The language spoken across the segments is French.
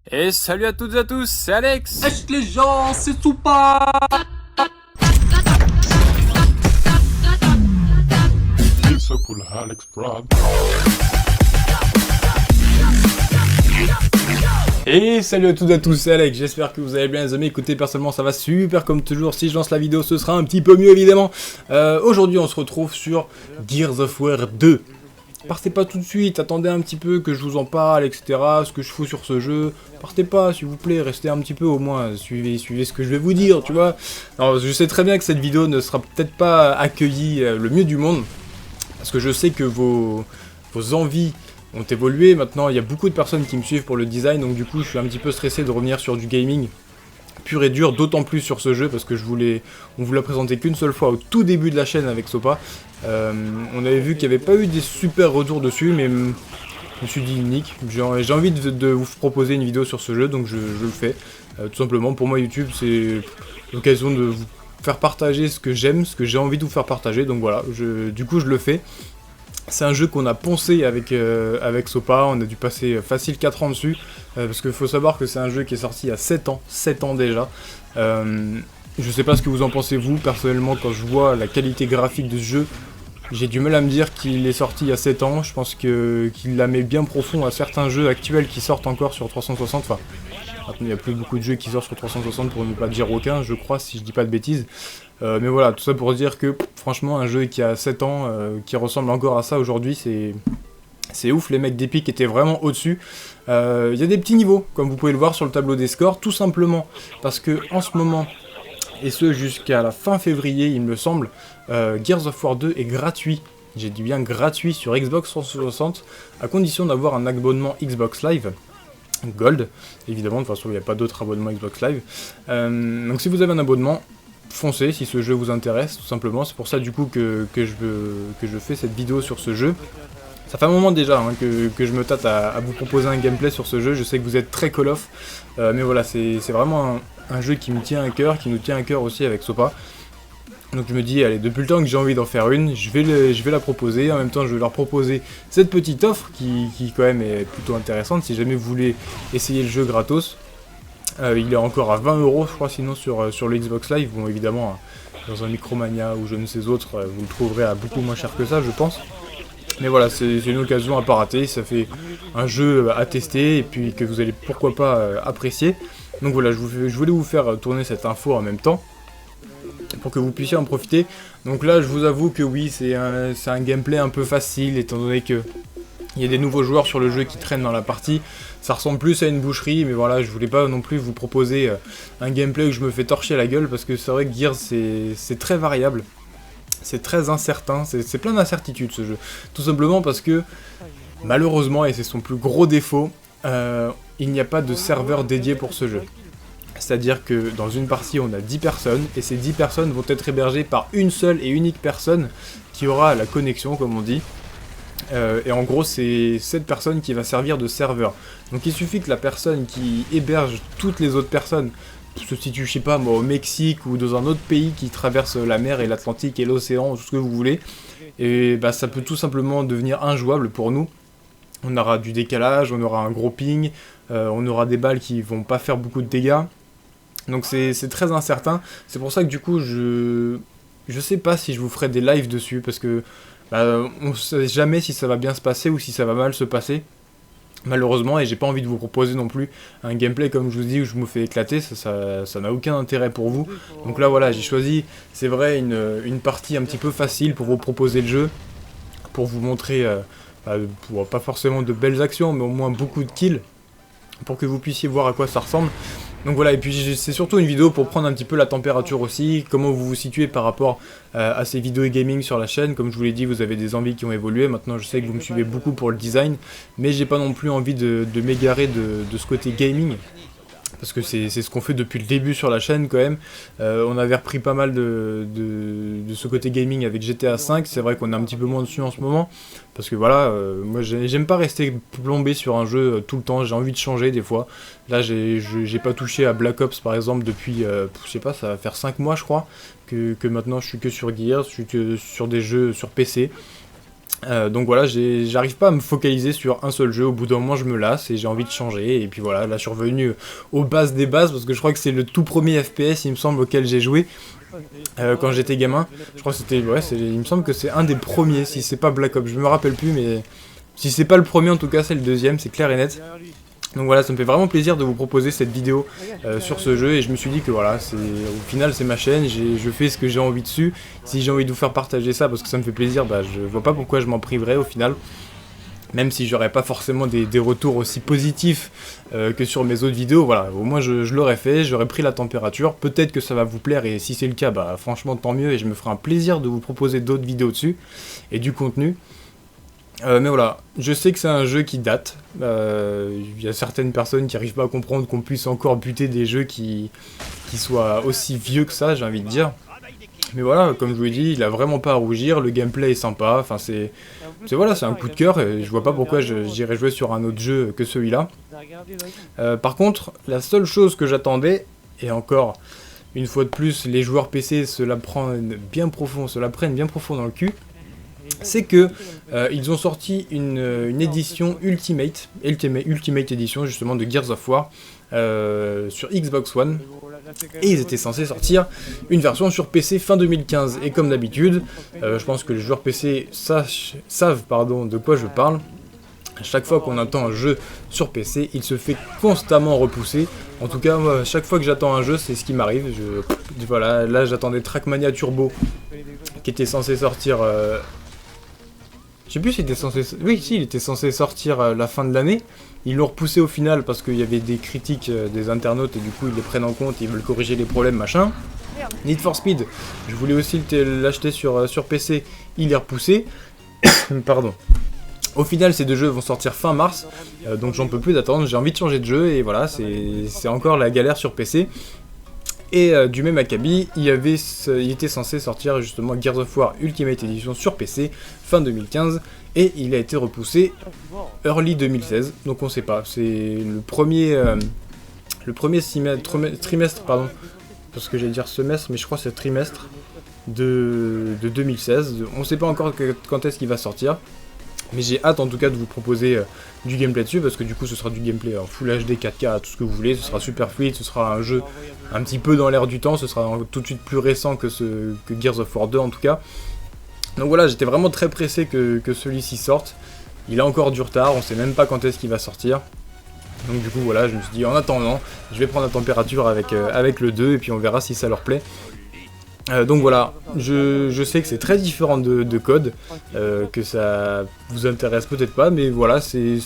Et salut à toutes et à tous, c'est Alex. Wesh les gens, c'est Soupa. Lisa cool Alex Brad. Et salut à toutes et à tous, c'est Alex, j'espère que vous allez bien les amis. Écoutez, personnellement ça va super comme toujours. Si je lance la vidéo ce sera un petit peu mieux évidemment. Aujourd'hui on se retrouve sur Gears of War 2. Partez pas tout de suite, attendez un petit peu que je vous en parle, etc. Ce que je fous sur ce jeu. Partez pas, s'il vous plaît, restez un petit peu au moins, suivez ce que je vais vous dire, tu vois. Alors, je sais très bien que cette vidéo ne sera peut-être pas accueillie le mieux du monde. Parce que je sais que vos envies ont évolué. Maintenant, il y a beaucoup de personnes qui me suivent pour le design. Donc du coup, je suis un petit peu stressé de revenir sur du gaming pur et dur, d'autant plus sur ce jeu parce que on vous l'a présenté qu'une seule fois au tout début de la chaîne avec Sopa. On avait vu qu'il n'y avait pas eu des super retours dessus, mais je me suis dit nick, j'ai envie de vous proposer une vidéo sur ce jeu, donc je le fais. Tout simplement, pour moi YouTube c'est l'occasion de vous faire partager ce que j'aime, ce que j'ai envie de vous faire partager, donc voilà, du coup je le fais. C'est un jeu qu'on a poncé avec Sopa, on a dû passer facile 4 ans dessus, parce qu'il faut savoir que c'est un jeu qui est sorti il y a 7 ans déjà. Je sais pas ce que vous en pensez vous, personnellement quand je vois la qualité graphique de ce jeu, j'ai du mal à me dire qu'il est sorti il y a 7 ans, je pense qu'il la met bien profond à certains jeux actuels qui sortent encore sur 360, enfin, maintenant il n'y a plus beaucoup de jeux qui sortent sur 360 pour ne pas dire aucun, je crois, si je dis pas de bêtises. Mais voilà, tout ça pour dire que, franchement, un jeu qui a 7 ans, qui ressemble encore à ça aujourd'hui, c'est ouf, les mecs d'Epic étaient vraiment au-dessus. Il y a des petits niveaux, comme vous pouvez le voir sur le tableau des scores, tout simplement parce que en ce moment, et ce jusqu'à la fin février, il me semble, Gears of War 2 est gratuit. J'ai dit bien gratuit sur Xbox 360, à condition d'avoir un abonnement Xbox Live. Gold, évidemment, de toute façon il n'y a pas d'autre abonnement Xbox Live. Donc si vous avez un abonnement, foncez si ce jeu vous intéresse, tout simplement. C'est pour ça du coup que je fais cette vidéo sur ce jeu. Ça fait un moment déjà hein, que je me tâte à vous proposer un gameplay sur ce jeu. Je sais que vous êtes très Call of, mais voilà, c'est vraiment un jeu qui me tient à cœur, qui nous tient à cœur aussi avec Sopa. Donc je me dis, allez, depuis le temps que j'ai envie d'en faire une, je vais la proposer. En même temps, je vais leur proposer cette petite offre qui quand même est plutôt intéressante. Si jamais vous voulez essayer le jeu gratos, il est encore à 20 €, je crois, sinon sur le Xbox Live. Bon, évidemment, dans un Micromania ou je ne sais autre, vous le trouverez à beaucoup moins cher que ça, je pense. Mais voilà, c'est une occasion à pas rater. Ça fait un jeu à tester et puis que vous allez pourquoi pas apprécier. Donc voilà, je voulais vous faire tourner cette info en même temps pour que vous puissiez en profiter. Donc là, je vous avoue que oui, c'est un gameplay un peu facile, étant donné que il y a des nouveaux joueurs sur le jeu qui traînent dans la partie. Ça ressemble plus à une boucherie, mais voilà, je voulais pas non plus vous proposer un gameplay où je me fais torcher la gueule, parce que c'est vrai que Gears, c'est très variable. C'est très incertain, c'est plein d'incertitudes ce jeu. Tout simplement parce que, malheureusement, et c'est son plus gros défaut, il n'y a pas de serveur dédié pour ce jeu. C'est-à-dire que dans une partie, on a 10 personnes, et ces 10 personnes vont être hébergées par une seule et unique personne qui aura la connexion, comme on dit. Et en gros, c'est cette personne qui va servir de serveur. Donc il suffit que la personne qui héberge toutes les autres personnes se situe, je sais pas moi, au Mexique ou dans un autre pays qui traverse la mer et l'Atlantique et l'océan, tout ce que vous voulez, et bah ça peut tout simplement devenir injouable pour nous. On aura du décalage, on aura un gros ping, on aura des balles qui vont pas faire beaucoup de dégâts. Donc c'est très incertain. C'est pour ça que du coup je sais pas si je vous ferai des lives dessus, parce que on sait jamais si ça va bien se passer ou si ça va mal se passer, malheureusement, et j'ai pas envie de vous proposer non plus un gameplay comme je vous dis où je me fais éclater, ça n'a aucun intérêt pour vous. Donc là voilà, j'ai choisi, c'est vrai, une partie un petit peu facile pour vous proposer le jeu, pour vous montrer, pas forcément de belles actions, mais au moins beaucoup de kills, pour que vous puissiez voir à quoi ça ressemble. Donc voilà, et puis c'est surtout une vidéo pour prendre un petit peu la température aussi, comment vous vous situez par rapport à ces vidéos gaming sur la chaîne. Comme je vous l'ai dit, vous avez des envies qui ont évolué, maintenant je sais que vous me suivez beaucoup pour le design, mais j'ai pas non plus envie de m'égarer de ce côté gaming, parce que c'est ce qu'on fait depuis le début sur la chaîne quand même. On avait repris pas mal de ce côté gaming avec GTA V, c'est vrai qu'on est un petit peu moins dessus en ce moment, parce que voilà, moi j'aime pas rester plombé sur un jeu tout le temps, j'ai envie de changer des fois. Là j'ai pas touché à Black Ops par exemple depuis, je sais pas, ça va faire 5 mois je crois, que maintenant je suis que sur Gears, je suis que sur des jeux sur PC. Donc voilà, j'arrive pas à me focaliser sur un seul jeu, au bout d'un moment je me lasse et j'ai envie de changer, et puis voilà, là je suis revenu aux bases des bases, parce que je crois que c'est le tout premier FPS, il me semble, auquel j'ai joué quand j'étais gamin. Je crois que c'était, ouais, il me semble que c'est un des premiers, si c'est pas Black Ops, je me rappelle plus, mais si c'est pas le premier en tout cas c'est le deuxième, c'est clair et net. Donc voilà, ça me fait vraiment plaisir de vous proposer cette vidéo sur ce jeu, et je me suis dit que voilà, au final c'est ma chaîne, je fais ce que j'ai envie dessus. Si j'ai envie de vous faire partager ça parce que ça me fait plaisir, bah je vois pas pourquoi je m'en priverais au final. Même si j'aurais pas forcément des retours aussi positifs que sur mes autres vidéos, voilà, au moins je l'aurais fait, j'aurais pris la température, peut-être que ça va vous plaire, et si c'est le cas, bah franchement tant mieux, et je me ferai un plaisir de vous proposer d'autres vidéos dessus, et du contenu. Mais voilà, je sais que c'est un jeu qui date, y a certaines personnes qui n'arrivent pas à comprendre qu'on puisse encore buter des jeux qui soient aussi vieux que ça, j'ai envie de dire. Mais voilà, comme je vous l'ai dit, il a vraiment pas à rougir, le gameplay est sympa, enfin c'est voilà, c'est un coup de cœur, et je vois pas pourquoi j'irais jouer sur un autre jeu que celui-là. Par contre, la seule chose que j'attendais, et encore, une fois de plus, les joueurs PC se la prennent bien profond dans le cul, c'est que ils ont sorti une édition Ultimate Edition justement de Gears of War sur Xbox One, et ils étaient censés sortir une version sur PC fin 2015, et comme d'habitude, je pense que les joueurs PC savent de quoi je parle. À chaque fois qu'on attend un jeu sur PC, il se fait constamment repousser. En tout cas, moi, chaque fois que j'attends un jeu, c'est ce qui m'arrive. Voilà, là j'attendais Trackmania Turbo, qui était censé sortir... Je sais plus s'il était censé... Oui, si, il était censé sortir la fin de l'année. Ils l'ont repoussé au final parce qu'il y avait des critiques des internautes, et du coup ils les prennent en compte, ils veulent corriger les problèmes, machin. Need for Speed, je voulais aussi l'acheter sur PC, il est repoussé. Pardon. Au final, ces deux jeux vont sortir fin mars, donc j'en peux plus d'attendre, j'ai envie de changer de jeu, et voilà, c'est encore la galère sur PC. Et du même acabit, il était censé sortir justement Gears of War Ultimate Edition sur PC fin 2015, et il a été repoussé early 2016, donc on sait pas, c'est le premier trimestre, pardon, parce que j'allais dire semestre, mais je crois que c'est trimestre de 2016, on sait pas encore quand est-ce qu'il va sortir. Mais j'ai hâte en tout cas de vous proposer du gameplay dessus, parce que du coup ce sera du gameplay en Full HD, 4K, tout ce que vous voulez, ce sera super fluide, ce sera un jeu un petit peu dans l'air du temps, ce sera tout de suite plus récent que Gears of War 2 en tout cas. Donc voilà, j'étais vraiment très pressé que celui-ci sorte. Il a encore du retard, on sait même pas quand est-ce qu'il va sortir. Donc du coup voilà, je me suis dit en attendant, je vais prendre la température avec le 2, et puis on verra si ça leur plaît. Donc voilà, je sais que c'est très différent de code, que ça vous intéresse peut-être pas, mais voilà, c'est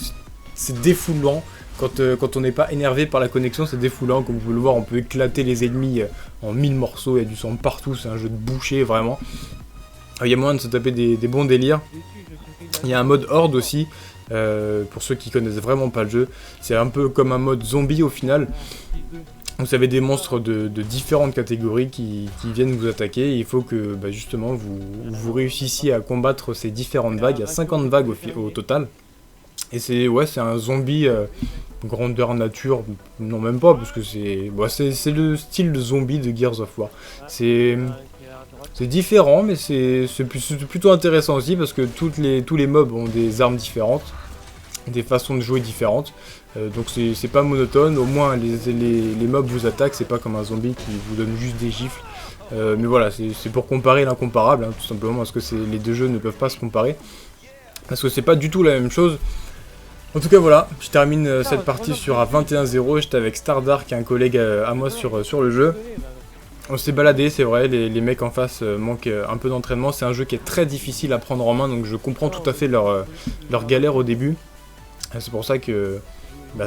défoulant. Quand on n'est pas énervé par la connexion, c'est défoulant. Comme vous pouvez le voir, on peut éclater les ennemis en 1000 morceaux, il y a du sang partout, c'est un jeu de boucher vraiment. Il y a moyen de se taper des bons délires. Il y a un mode horde aussi, pour ceux qui connaissent vraiment pas le jeu. C'est un peu comme un mode zombie au final. Vous avez des monstres de différentes catégories qui viennent vous attaquer, et il faut que justement vous réussissiez à combattre ces différentes vagues. Il y a 50 vagues au total, et c'est un zombie grandeur nature, non même pas, parce que c'est le style de zombie de Gears of War. C'est différent, mais c'est plutôt intéressant aussi, parce que tous les mobs ont des armes différentes, des façons de jouer différentes, donc c'est pas monotone, au moins les mobs vous attaquent, c'est pas comme un zombie qui vous donne juste des gifles. Mais voilà, c'est pour comparer l'incomparable, tout simplement, parce que les deux jeux ne peuvent pas se comparer, parce que c'est pas du tout la même chose. En tout cas voilà, je termine cette partie sur un 21-0, j'étais avec Stardark, un collègue à moi sur le jeu. On s'est baladé, c'est vrai, les mecs en face manquent un peu d'entraînement, c'est un jeu qui est très difficile à prendre en main, donc je comprends tout à fait leur galère au début. C'est pour ça que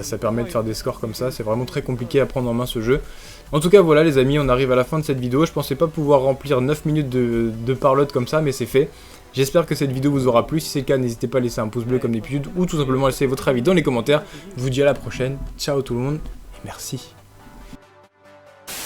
ça permet de faire des scores comme ça, c'est vraiment très compliqué à prendre en main ce jeu. En tout cas voilà les amis, on arrive à la fin de cette vidéo, je pensais pas pouvoir remplir 9 minutes de parlotte comme ça, mais c'est fait. J'espère que cette vidéo vous aura plu, si c'est le cas n'hésitez pas à laisser un pouce bleu comme d'habitude, ou tout simplement laisser votre avis dans les commentaires. Je vous dis à la prochaine, ciao tout le monde, et merci.